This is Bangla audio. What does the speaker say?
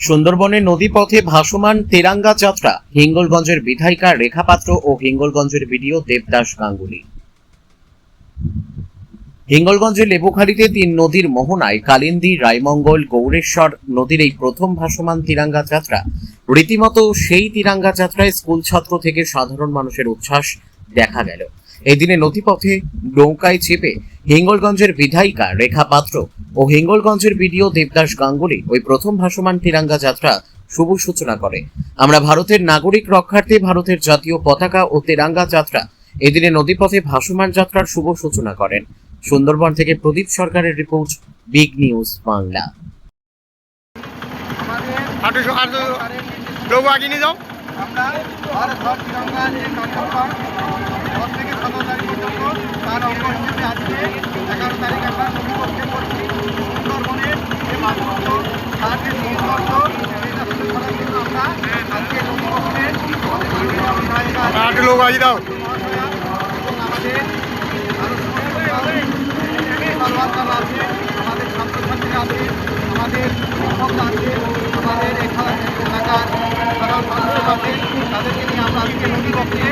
সুন্দরবনের নদীপথে ভাসমান তেরাঙ্গা যাত্রা, হিঙ্গলগঞ্জের বিধায়িকা রেখা পাত্র ও হিঙ্গলগঞ্জের বিডিও দেবদাস গাঙ্গুলি। হিঙ্গলগঞ্জের লেবুখালীতে তিন নদীর মোহনায় কালিন্দী, রায়মঙ্গল, গৌরেশ্বর নদীর এই প্রথম ভাসমান তিরাঙ্গা যাত্রা। রীতিমতো সেই তিরাঙ্গা যাত্রায় স্কুল ছাত্র থেকে সাধারণ মানুষের উচ্ছ্বাস দেখা গেল। এই দিনে নদীপথে নৌকায় চেপে হিঙ্গলগঞ্জের বিধায়িকা রেখা পাত্র ও হিঙ্গলগঞ্জের বিডিও দেবদাস গাঙ্গুলি ওই প্রথম ভাসমান তিরাঙ্গা যাত্রা শুভ সূচনা করে। আমরা ভারতের নাগরিক রক্ষার্থে ভারতের জাতীয় পতাকা ও তেরাঙ্গা যাত্রা এদিনে নদীপথে ভাসমান যাত্রার শুভ সূচনা করেন। সুন্দরবন থেকে প্রদীপ সরকারের রিপোর্ট, বিগ নিউজ বাংলা। लोग आज दाओ আমাদের ছাত্রছাত্রীরা আছে, আমাদের শিক্ষকরা আছে, আমাদের এলাকার সাধারণ মানুষ আছে, তাদেরকে নিয়ে আমরা আজকে নদীপথে